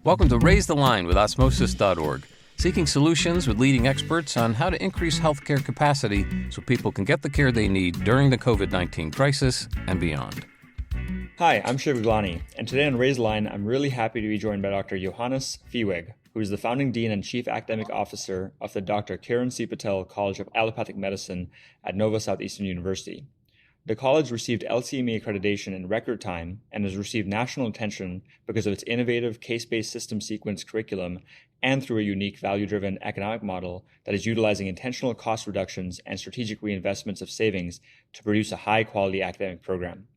Welcome to Raise the Line with Osmosis.org, seeking solutions with leading experts on how to increase healthcare capacity so people can get the care they need during the COVID-19 crisis and beyond. Hi, I'm Shiv Gaglani, and today on Raise the Line, I'm really happy to be joined by Dr. Johannes Vieweg, who is the founding dean and chief academic officer of the Dr. Kiran Patel College of Allopathic Medicine at Nova Southeastern University. The college received LCME accreditation in record time and has received national attention because of its innovative case-based system sequence curriculum and through a unique value-driven economic model that is utilizing intentional cost reductions and strategic reinvestments of savings to produce a high-quality academic program.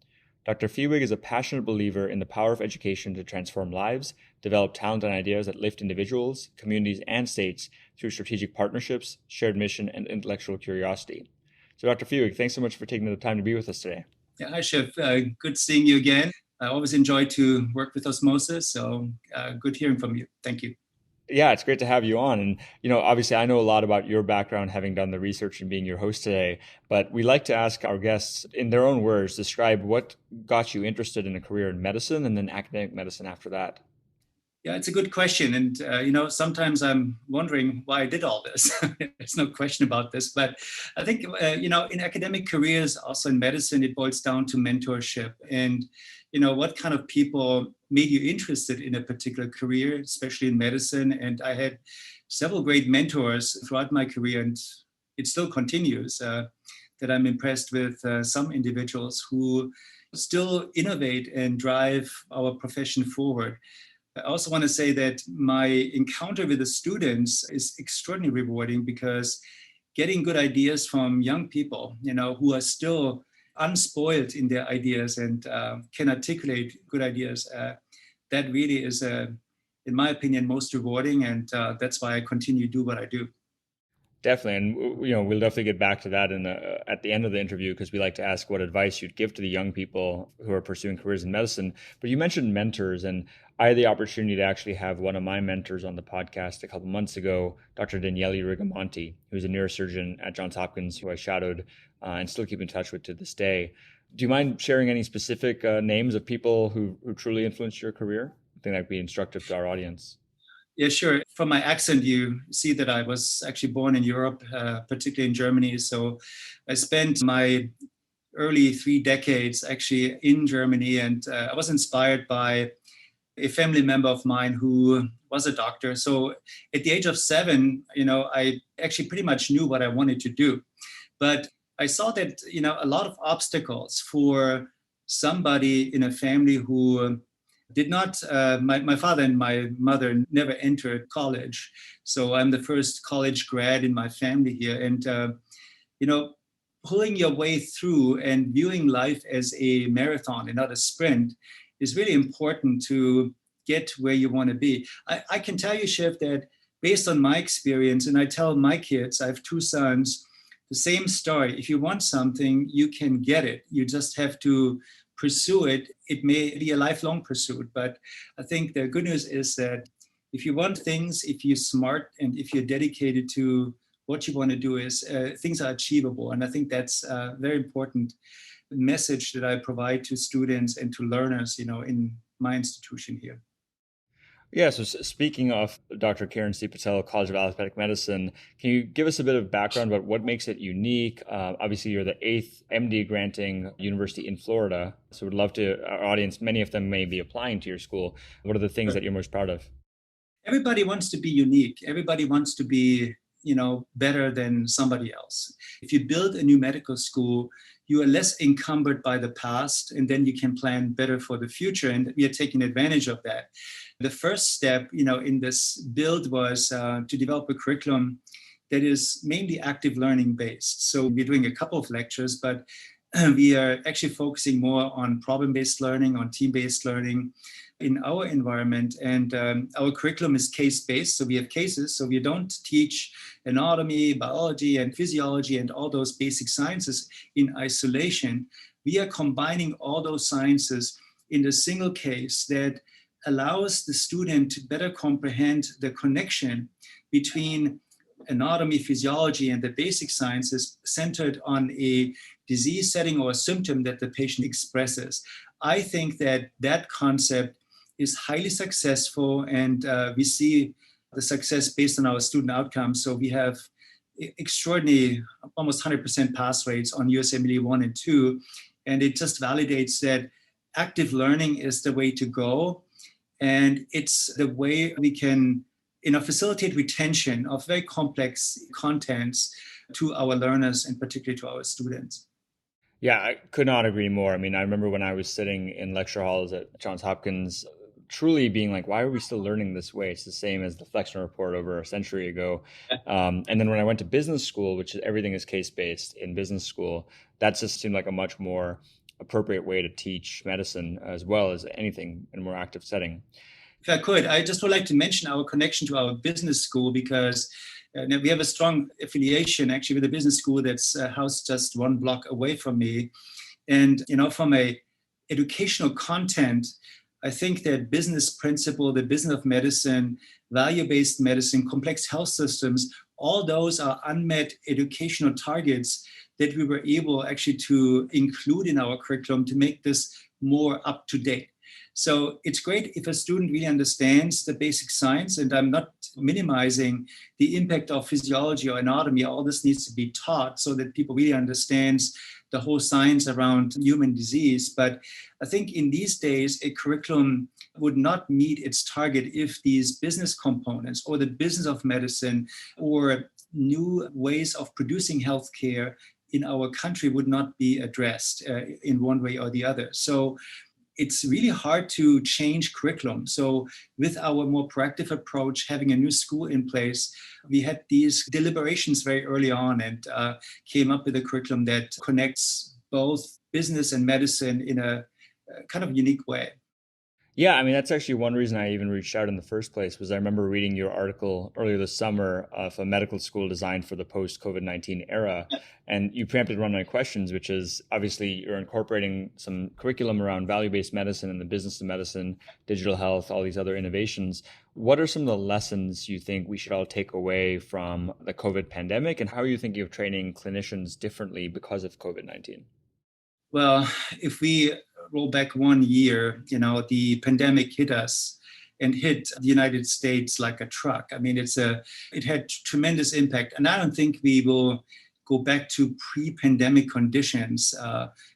Dr. Vieweg is a passionate believer in the power of education to transform lives, develop talent and ideas that lift individuals, communities, and states through strategic partnerships, shared mission, and intellectual curiosity. So Dr. Vieweg, thanks so much for taking the time to be with us today. Yeah, hi, Shiv. Good seeing you again. I always enjoy to work with Osmosis, so good hearing from you. Thank you. Yeah, it's great to have you on. And, obviously I know a lot about your background, having done the research and being your host today, but we like to ask our guests, in their own words, describe what got you interested in a career in medicine and then academic medicine after that. Yeah, it's a good question. And, sometimes I'm wondering why I did all this. There's no question about this. But I think, in academic careers, also in medicine, it boils down to mentorship and, what kind of people made you interested in a particular career, especially in medicine. And I had several great mentors throughout my career, and it still continues, that I'm impressed with some individuals who still innovate and drive our profession forward. I also want to say that my encounter with the students is extraordinarily rewarding because getting good ideas from young people, who are still unspoiled in their ideas and can articulate good ideas, that really is, in my opinion, most rewarding. And that's why I continue to do what I do. Definitely. And, we'll definitely get back to that at the end of the interview, because we like to ask what advice you'd give to the young people who are pursuing careers in medicine. But you mentioned mentors, and I had the opportunity to actually have one of my mentors on the podcast a couple months ago, Dr. Daniele Rigamonti, who's a neurosurgeon at Johns Hopkins, who I shadowed and still keep in touch with to this day. Do you mind sharing any specific names of people who truly influenced your career? I think that'd be instructive to our audience. Yeah, sure. From my accent, you see that I was actually born in Europe, particularly in Germany. So I spent my early 3 decades actually in Germany, and I was inspired by a family member of mine who was a doctor. So at the age of 7, I actually pretty much knew what I wanted to do. But I saw that, a lot of obstacles for somebody in a family who did not, my father and my mother never entered college. So I'm the first college grad in my family here. And, pulling your way through and viewing life as a marathon and not a sprint is really important to get where you want to be. I can tell you, Shiv, that based on my experience, and I tell my kids, I have 2 sons, the same story. If you want something, you can get it. You just have to pursue it. It may be a lifelong pursuit, but I think the good news is that if you want things, if you're smart, and if you're dedicated to what you want to do, things are achievable. And I think that's a very important message that I provide to students and to learners, in my institution here. Yeah, so speaking of Dr. Kiran Patel, College of Allopathic Medicine, can you give us a bit of background about what makes it unique? Obviously, you're the 8th MD granting university in Florida, so we'd love to, our audience, many of them may be applying to your school. What are the things that you're most proud of? Everybody wants to be unique. Everybody wants to be, better than somebody else. If you build a new medical school, you are less encumbered by the past, and then you can plan better for the future. And we are taking advantage of that. The first step, in this build was to develop a curriculum that is mainly active learning based. So we're doing a couple of lectures, but we are actually focusing more on problem-based learning, on team-based learning in our environment. And our curriculum is case-based. So we have cases. So we don't teach anatomy, biology, and physiology, and all those basic sciences in isolation. We are combining all those sciences in a single case that allows the student to better comprehend the connection between anatomy, physiology, and the basic sciences centered on a disease setting or a symptom that the patient expresses. I think that that concept is highly successful, and we see the success based on our student outcomes. So we have extraordinary, almost 100% pass rates on USMLE 1 and 2. And it just validates that active learning is the way to go. And it's the way we can, facilitate retention of very complex contents to our learners and particularly to our students. Yeah, I could not agree more. I mean, I remember when I was sitting in lecture halls at Johns Hopkins, truly being like, why are we still learning this way? It's the same as the Flexner Report over a century ago. And then when I went to business school, which is everything is case-based in business school, that just seemed like a much more appropriate way to teach medicine as well as anything in a more active setting. If I could, I just would like to mention our connection to our business school, because we have a strong affiliation actually with a business school that's housed just 1 block away from me. And, from a educational content, I think that business principle, the business of medicine, value-based medicine, complex health systems, all those are unmet educational targets that we were able actually to include in our curriculum to make this more up to date. So it's great if a student really understands the basic science, and I'm not minimizing the impact of physiology or anatomy. All this needs to be taught so that people really understand the whole science around human disease. But I think in these days, a curriculum would not meet its target if these business components or the business of medicine or new ways of producing healthcare in our country would not be addressed in one way or the other. So it's really hard to change curriculum. So with our more proactive approach, having a new school in place, we had these deliberations very early on and came up with a curriculum that connects both business and medicine in a kind of unique way. Yeah, I mean, that's actually one reason I even reached out in the first place, was I remember reading your article earlier this summer of a medical school designed for the post-COVID-19 era. And you preempted one of my questions, which is obviously you're incorporating some curriculum around value-based medicine and the business of medicine, digital health, all these other innovations. What are some of the lessons you think we should all take away from the COVID pandemic? And how are you thinking of training clinicians differently because of COVID-19? Well, if we roll back 1 year, the pandemic hit us and hit the United States like a truck. I mean, it had tremendous impact. And I don't think we will go back to pre-pandemic conditions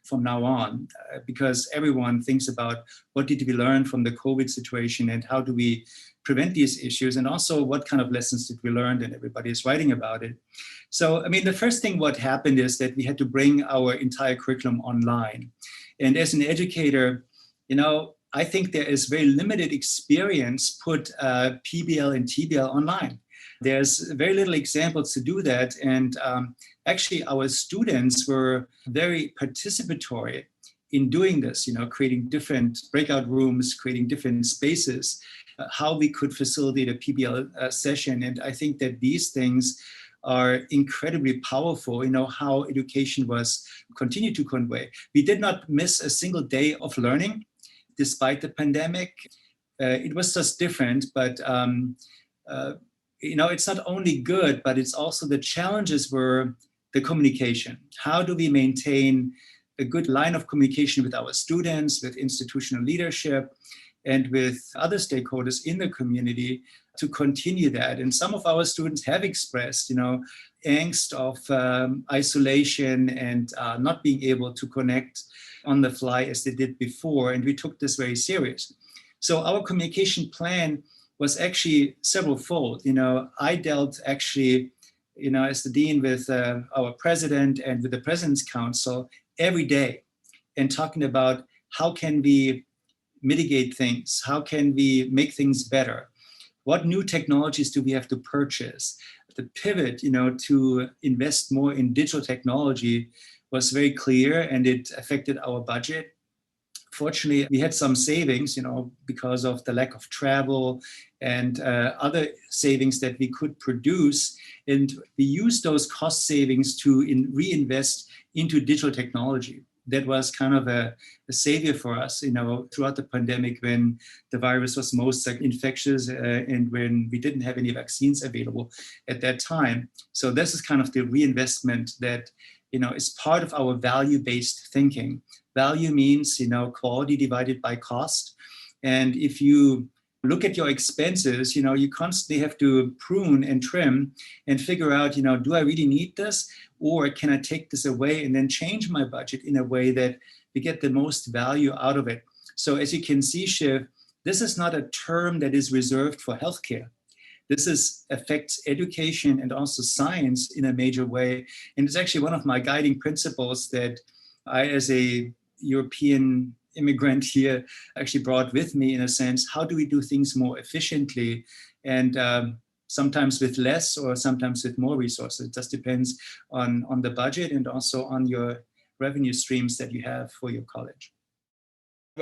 from now on, because everyone thinks about what did we learn from the COVID situation and how do we prevent these issues, and also what kind of lessons did we learn, and everybody is writing about it. So, I mean, the first thing what happened is that we had to bring our entire curriculum online. And as an educator, I think there is very limited experience put PBL and TBL online. There's very little examples to do that. And actually, our students were very participatory in doing this, creating different breakout rooms, creating different spaces, how we could facilitate a PBL session. And I think that these things are incredibly powerful, how education was continued to convey. We did not miss a single day of learning despite the pandemic. It was just different, but it's not only good, but it's also the challenges were the communication. How do we maintain a good line of communication with our students, with institutional leadership, and with other stakeholders in the community to continue that? And some of our students have expressed, angst of isolation and not being able to connect on the fly as they did before. And we took this very serious. So our communication plan was actually several-fold. I dealt actually, as the dean with our president and with the President's Council every day and talking about how can we mitigate things? How can we make things better? What new technologies do we have to purchase? The pivot, to invest more in digital technology was very clear, and it affected our budget. Fortunately, we had some savings, because of the lack of travel and other savings that we could produce. And we used those cost savings to reinvest into digital technology. That was kind of a savior for us, throughout the pandemic when the virus was most infectious and when we didn't have any vaccines available at that time. So this is kind of the reinvestment that, is part of our value-based thinking. Value means, quality divided by cost. And if you look at your expenses, you constantly have to prune and trim and figure out, do I really need this? Or can I take this away and then change my budget in a way that we get the most value out of it? So as you can see, Shiv, this is not a term that is reserved for healthcare. This affects education and also science in a major way. And it's actually one of my guiding principles that I, as a European immigrant here, actually brought with me, in a sense. How do we do things more efficiently? And sometimes with less or sometimes with more resources. It just depends on the budget and also on your revenue streams that you have for your college.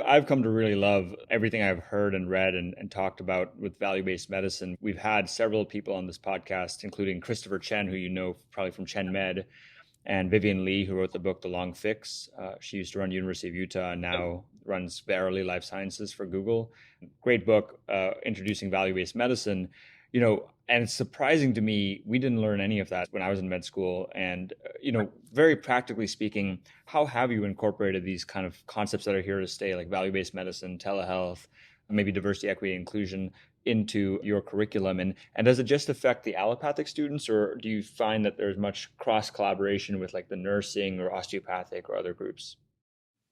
I've come to really love everything I've heard and read and talked about with value-based medicine. We've had several people on this podcast, including Christopher Chen, who you know probably from Chen Med, and Vivian Lee, who wrote the book The Long Fix. She used to run University of Utah and now runs Verily Life Sciences for Google. Great book introducing value-based medicine. And it's surprising to me, we didn't learn any of that when I was in med school. And, very practically speaking, how have you incorporated these kind of concepts that are here to stay, like value-based medicine, telehealth, maybe diversity, equity, inclusion, into your curriculum? And does it just affect the allopathic students, or do you find that there's much cross collaboration with like the nursing or osteopathic or other groups?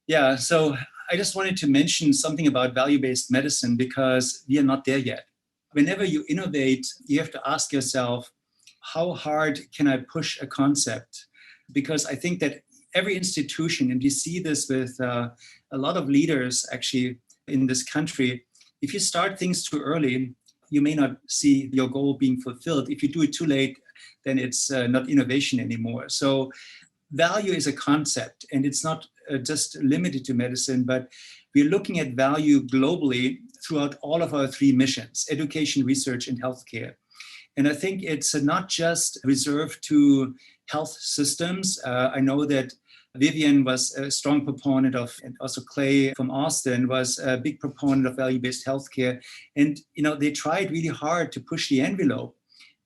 Yeah, so I just wanted to mention something about value-based medicine because we are not there yet. Whenever you innovate, you have to ask yourself, how hard can I push a concept? Because I think that every institution, and you see this with a lot of leaders actually in this country, if you start things too early, you may not see your goal being fulfilled. If you do it too late, then it's not innovation anymore. So value is a concept, and it's not just limited to medicine, but we're looking at value globally throughout all of our three missions: education, research, and healthcare. And I think it's not just reserved to health systems. I know that Vivian was a strong proponent of, and also Clay from Austin was a big proponent of value-based healthcare. And, they tried really hard to push the envelope.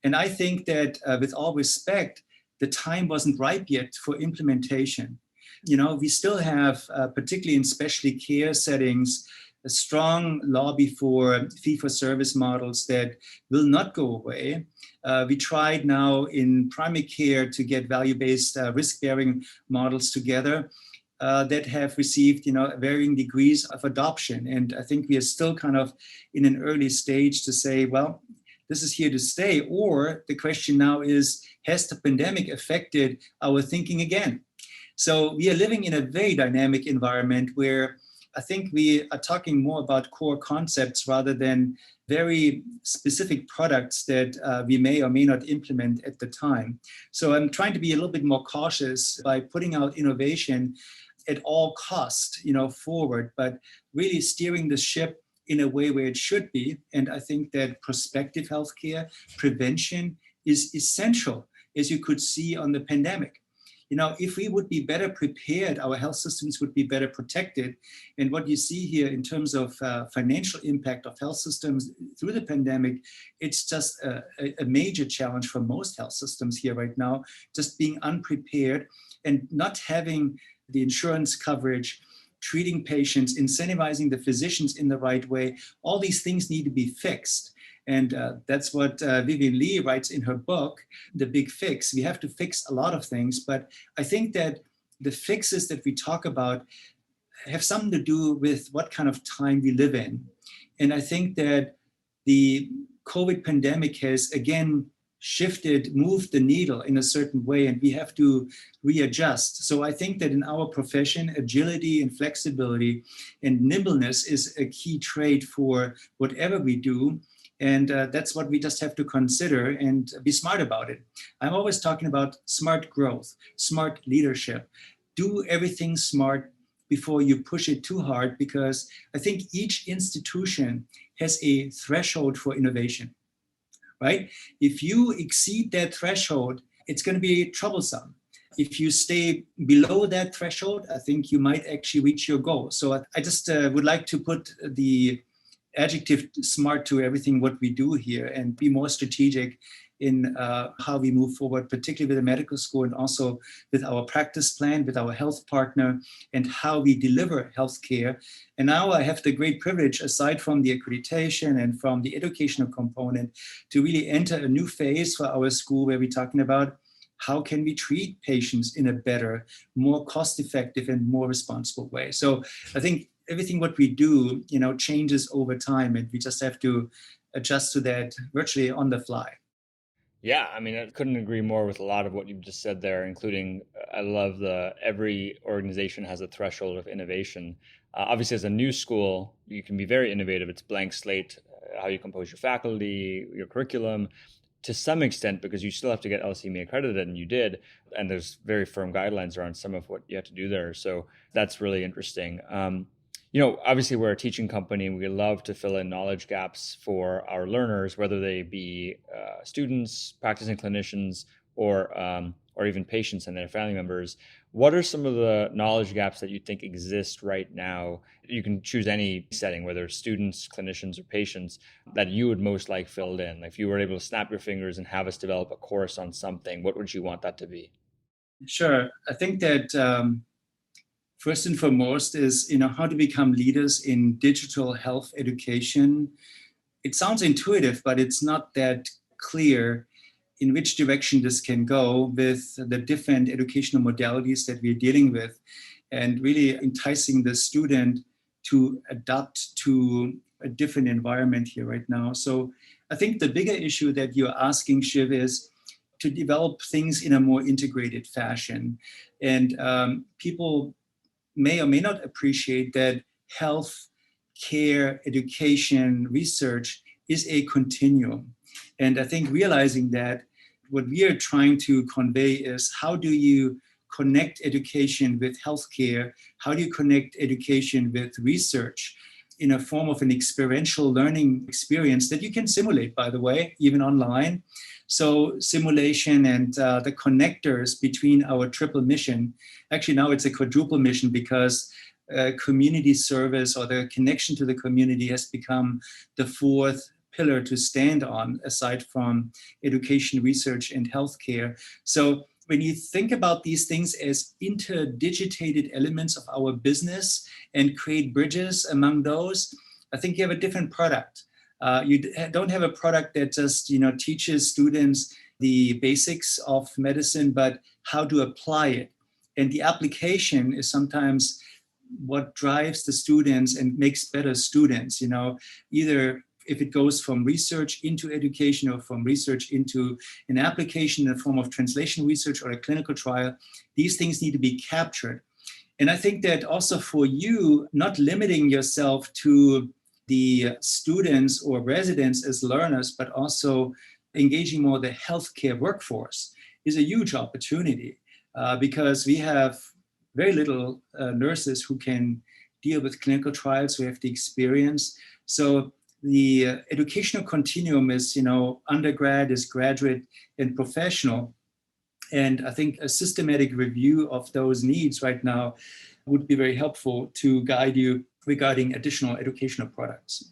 And I think that with all respect, the time wasn't ripe yet for implementation. We still have, particularly in specialty care settings, a strong lobby for fee-for-service models that will not go away. We tried now in primary care to get value-based risk-bearing models together that have received, varying degrees of adoption. And I think we are still kind of in an early stage to say, well, this is here to stay. Or the question now is, has the pandemic affected our thinking again? So we are living in a very dynamic environment where I think we are talking more about core concepts rather than very specific products that we may or may not implement at the time. So I'm trying to be a little bit more cautious by putting out innovation at all costs, forward, but really steering the ship in a way where it should be. And I think that prospective healthcare prevention is essential, as you could see on the pandemic. If we would be better prepared, our health systems would be better protected. And what you see here in terms of financial impact of health systems through the pandemic, it's just a major challenge for most health systems here right now, just being unprepared and not having the insurance coverage, treating patients, incentivizing the physicians in the right way. All these things need to be fixed. And that's what Vivian Lee writes in her book, The Big Fix. We have to fix a lot of things, but I think that the fixes that we talk about have something to do with what kind of time we live in. And I think that the COVID pandemic has, again, moved the needle in a certain way, and we have to readjust. So I think that in our profession, agility and flexibility and nimbleness is a key trait for whatever we do. And that's what we just have to consider and be smart about it. I'm always talking about smart growth, smart leadership. Do everything smart before you push it too hard, because I think each institution has a threshold for innovation, right? If you exceed that threshold, it's going to be troublesome. If you stay below that threshold, I think you might actually reach your goal. So I just would like to put the adjective smart to everything what we do here and be more strategic in how we move forward, particularly with the medical school and also with our practice plan, with our health partner, and how we deliver healthcare. And now I have the great privilege, aside from the accreditation and from the educational component, to really enter a new phase for our school where we're talking about how can we treat patients in a better, more cost-effective and more responsible way. So I think everything what we do, changes over time, and we just have to adjust to that virtually on the fly. Yeah, I mean, I couldn't agree more with a lot of what you've just said there, including I love every organization has a threshold of innovation. Obviously, as a new school, you can be very innovative. It's blank slate, how you compose your faculty, your curriculum, to some extent, because you still have to get LCME accredited, and you did. And there's very firm guidelines around some of what you have to do there. So that's really interesting. Obviously, we're a teaching company. We love to fill in knowledge gaps for our learners, whether they be students, practicing clinicians, or even patients and their family members. What are some of the knowledge gaps that you think exist right now? You can choose any setting, whether it's students, clinicians, or patients, that you would most like filled in. Like if you were able to snap your fingers and have us develop a course on something, what would you want that to be? Sure. I think that first and foremost is, how to become leaders in digital health education. It sounds intuitive, but it's not that clear in which direction this can go with the different educational modalities that we're dealing with, and really enticing the student to adapt to a different environment here right now. So I think the bigger issue that you're asking, Shiv, is to develop things in a more integrated fashion. And people may or may not appreciate that health, care, education, research is a continuum. And I think realizing that, what we are trying to convey is, how do you connect education with healthcare? How do you connect education with research in a form of an experiential learning experience that you can simulate, by the way, even online? So simulation and the connectors between our triple mission, actually now it's a quadruple mission, because community service or the connection to the community has become the fourth pillar to stand on, aside from education, research, and healthcare. So when you think about these things as interdigitated elements of our business and create bridges among those, I think you have a different product. You don't have a product that just teaches students the basics of medicine, but how to apply it. And the application is sometimes what drives the students and makes better students. Either if it goes from research into education or from research into an application in the form of translation research or a clinical trial, these things need to be captured. And I think that also for you, not limiting yourself to the students or residents as learners, but also engaging more the healthcare workforce is a huge opportunity, because we have very little nurses who can deal with clinical trials, who have the experience. So the educational continuum is, undergrad, is graduate, and professional. And I think a systematic review of those needs right now would be very helpful to guide you regarding additional educational products.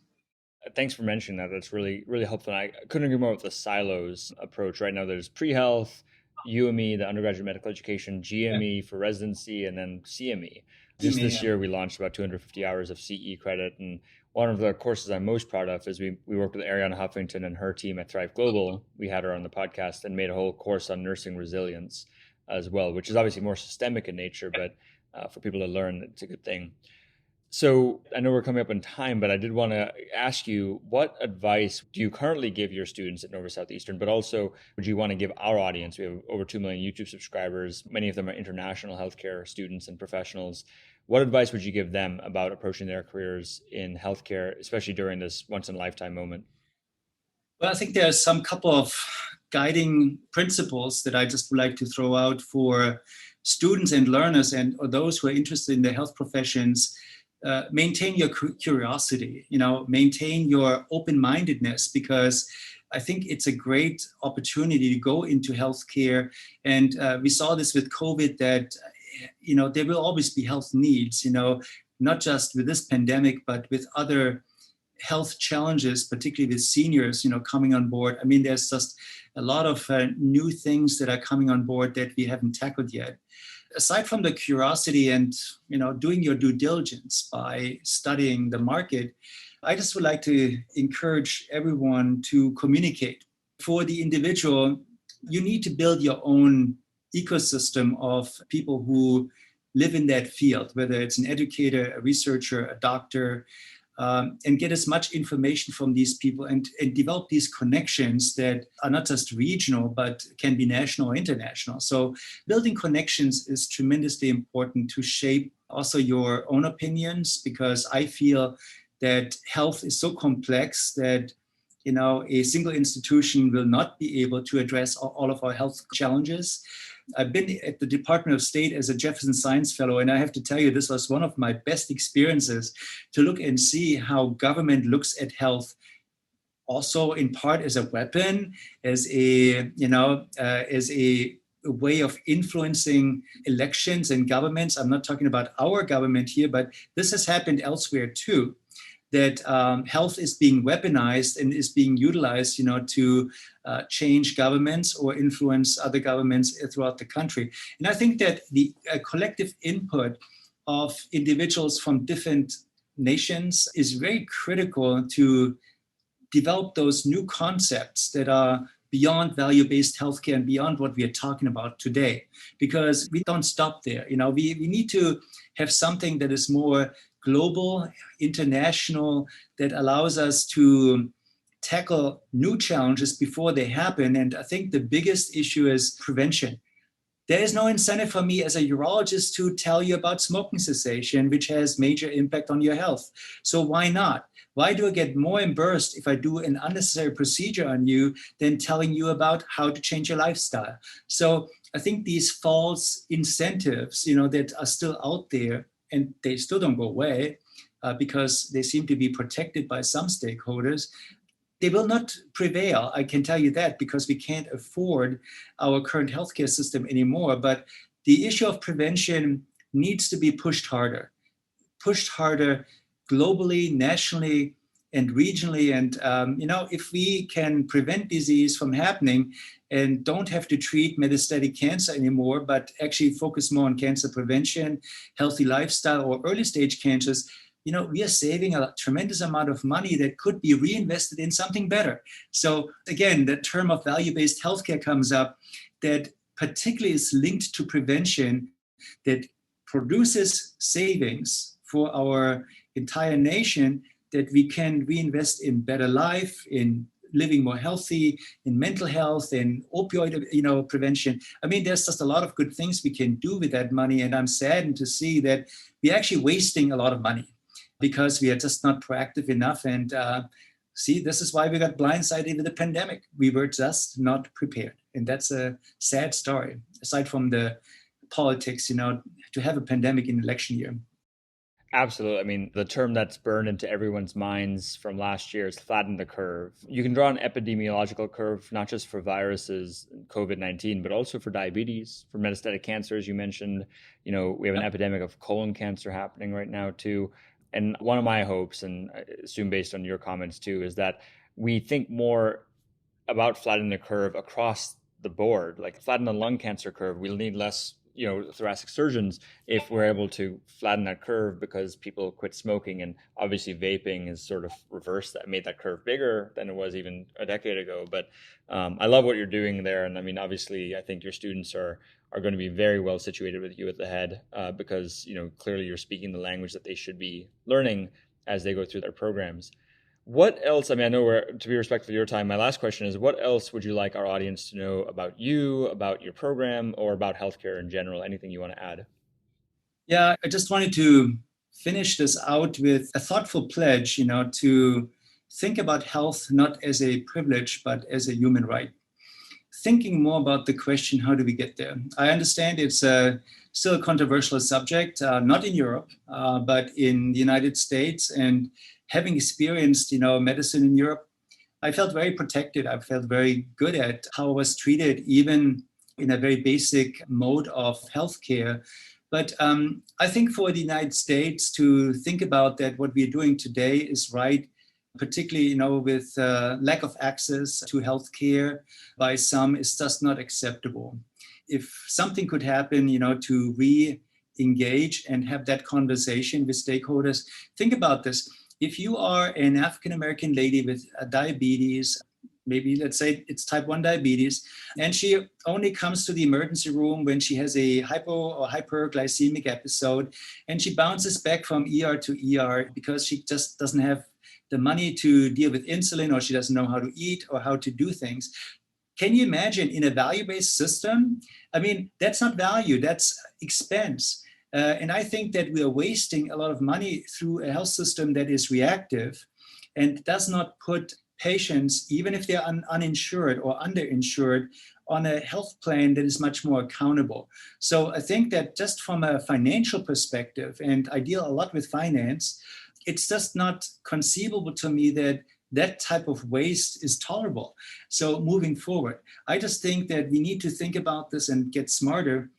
Thanks for mentioning that. That's really, really helpful. I couldn't agree more with the silos approach. Right now, there's pre-health, UME, the undergraduate medical education, GME for residency, and then CME. Just this year, we launched about 250 hours of CE credit. And one of the courses I'm most proud of is we worked with Ariana Huffington and her team at Thrive Global. We had her on the podcast and made a whole course on nursing resilience as well, which is obviously more systemic in nature, but for people to learn, it's a good thing. So I know we're coming up on time, but I did want to ask you, what advice do you currently give your students at Nova Southeastern, but also would you want to give our audience? We have over 2 million YouTube subscribers. Many of them are international healthcare students and professionals. What advice would you give them about approaching their careers in healthcare, especially during this once-in-a-lifetime moment? Well, I think there's some couple of guiding principles that I just would like to throw out for students and learners and or those who are interested in the health professions. Maintain your curiosity, maintain your open-mindedness, because I think it's a great opportunity to go into healthcare. And we saw this with COVID that, there will always be health needs, not just with this pandemic, but with other health challenges, particularly with seniors, coming on board. I mean, there's just a lot of new things that are coming on board that we haven't tackled yet. Aside from the curiosity and, doing your due diligence by studying the market, I just would like to encourage everyone to communicate. For the individual, you need to build your own ecosystem of people who live in that field, whether it's an educator, a researcher, a doctor, and get as much information from these people and develop these connections that are not just regional, but can be national or international. So building connections is tremendously important to shape also your own opinions, because I feel that health is so complex that a single institution will not be able to address all of our health challenges. I've been at the Department of State as a Jefferson Science Fellow, and I have to tell you, this was one of my best experiences to look and see how government looks at health, also in part as a weapon, as a way of influencing elections and governments. I'm not talking about our government here, but this has happened elsewhere too. That health is being weaponized and is being utilized, to change governments or influence other governments throughout the country. And I think that the collective input of individuals from different nations is very critical to develop those new concepts that are beyond value-based healthcare and beyond what we are talking about today. Because we don't stop there. We need to have something that is more global, international, that allows us to tackle new challenges before they happen. And I think the biggest issue is prevention. There is no incentive for me as a urologist to tell you about smoking cessation, which has major impact on your health. So why not? Why do I get more reimbursed if I do an unnecessary procedure on you than telling you about how to change your lifestyle? So I think these false incentives, that are still out there, and they still don't go away because they seem to be protected by some stakeholders, they will not prevail. I can tell you that, because we can't afford our current healthcare system anymore. But the issue of prevention needs to be pushed harder globally, nationally, and regionally. And, if we can prevent disease from happening and don't have to treat metastatic cancer anymore, but actually focus more on cancer prevention, healthy lifestyle, or early stage cancers, we are saving a tremendous amount of money that could be reinvested in something better. So again, the term of value-based healthcare comes up, that particularly is linked to prevention, that produces savings for our entire nation, that we can reinvest in better life, in living more healthy, in mental health, in opioid, prevention. I mean, there's just a lot of good things we can do with that money. And I'm saddened to see that we're actually wasting a lot of money because we are just not proactive enough. And this is why we got blindsided with the pandemic. We were just not prepared. And that's a sad story, aside from the politics, to have a pandemic in election year. Absolutely. I mean, the term that's burned into everyone's minds from last year is flatten the curve. You can draw an epidemiological curve, not just for viruses, COVID-19, but also for diabetes, for metastatic cancer, as you mentioned. We have an epidemic of colon cancer happening right now, too. And one of my hopes, and I assume based on your comments, too, is that we think more about flattening the curve across the board. Like flatten the lung cancer curve, we'll need less thoracic surgeons if we're able to flatten that curve, because people quit smoking. And obviously vaping has sort of reversed that, made that curve bigger than it was even a decade ago. But I love what you're doing there. And I mean, obviously, I think your students are going to be very well situated with you at the head because, clearly you're speaking the language that they should be learning as they go through their programs. What else, I know to be respectful of your time, my last question is, what else would you like our audience to know about you, about your program, or about healthcare in general? Anything you want to add? Yeah, I just wanted to finish this out with a thoughtful pledge, to think about health not as a privilege, but as a human right. Thinking more about the question, how do we get there? I understand it's still a controversial subject, not in Europe, but in the United States. And having experienced, medicine in Europe, I felt very protected. I felt very good at how I was treated, even in a very basic mode of healthcare. But I think for the United States to think about that, what we're doing today is right, particularly, with lack of access to healthcare by some is just not acceptable. If something could happen, to re-engage and have that conversation with stakeholders, think about this. If you are an African-American lady with diabetes, maybe let's say it's type 1 diabetes, and she only comes to the emergency room when she has a hypo or hyperglycemic episode, and she bounces back from ER to ER because she just doesn't have the money to deal with insulin, or she doesn't know how to eat or how to do things. Can you imagine in a value-based system? I mean, that's not value, that's expense. And I think that we are wasting a lot of money through a health system that is reactive and does not put patients, even if they're uninsured or underinsured, on a health plan that is much more accountable. So I think that just from a financial perspective, and I deal a lot with finance, it's just not conceivable to me that that type of waste is tolerable. So moving forward, I just think that we need to think about this and get smarter,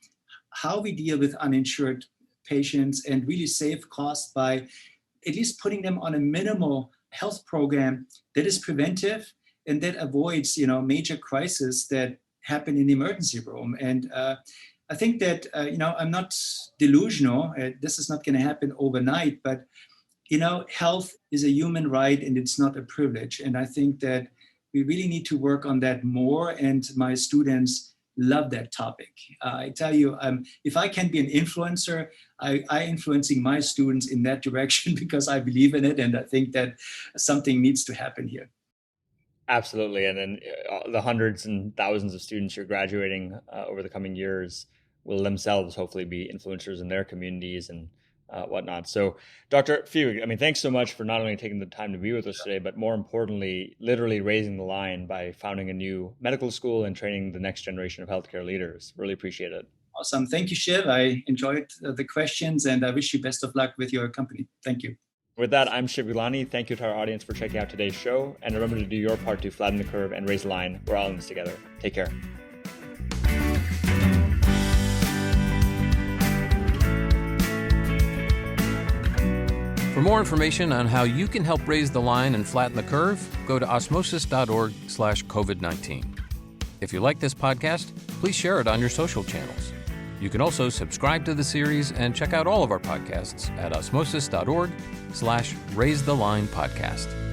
how we deal with uninsured patients and really save costs by at least putting them on a minimal health program that is preventive and that avoids, major crises that happen in the emergency room. And I think that, I'm not delusional. This is not going to happen overnight, but, health is a human right and it's not a privilege. And I think that we really need to work on that more. And my students love that topic. I tell you, if I can be an influencer, I influencing my students in that direction because I believe in it. And I think that something needs to happen here. Absolutely. And then the hundreds and thousands of students you're graduating over the coming years will themselves hopefully be influencers in their communities and whatnot. So Dr. Vieweg, thanks so much for not only taking the time to be with us today, but more importantly, literally raising the line by founding a new medical school and training the next generation of healthcare leaders. Really appreciate it. Awesome. Thank you, Shiv. I enjoyed the questions and I wish you best of luck with your company. Thank you. With that, I'm Shiv Gaglani. Thank you to our audience for checking out today's show. And remember to do your part to flatten the curve and raise the line. We're all in this together. Take care. For more information on how you can help raise the line and flatten the curve, go to osmosis.org/COVID-19. If you like this podcast, please share it on your social channels. You can also subscribe to the series and check out all of our podcasts at osmosis.org/RaiseTheLinePodcast.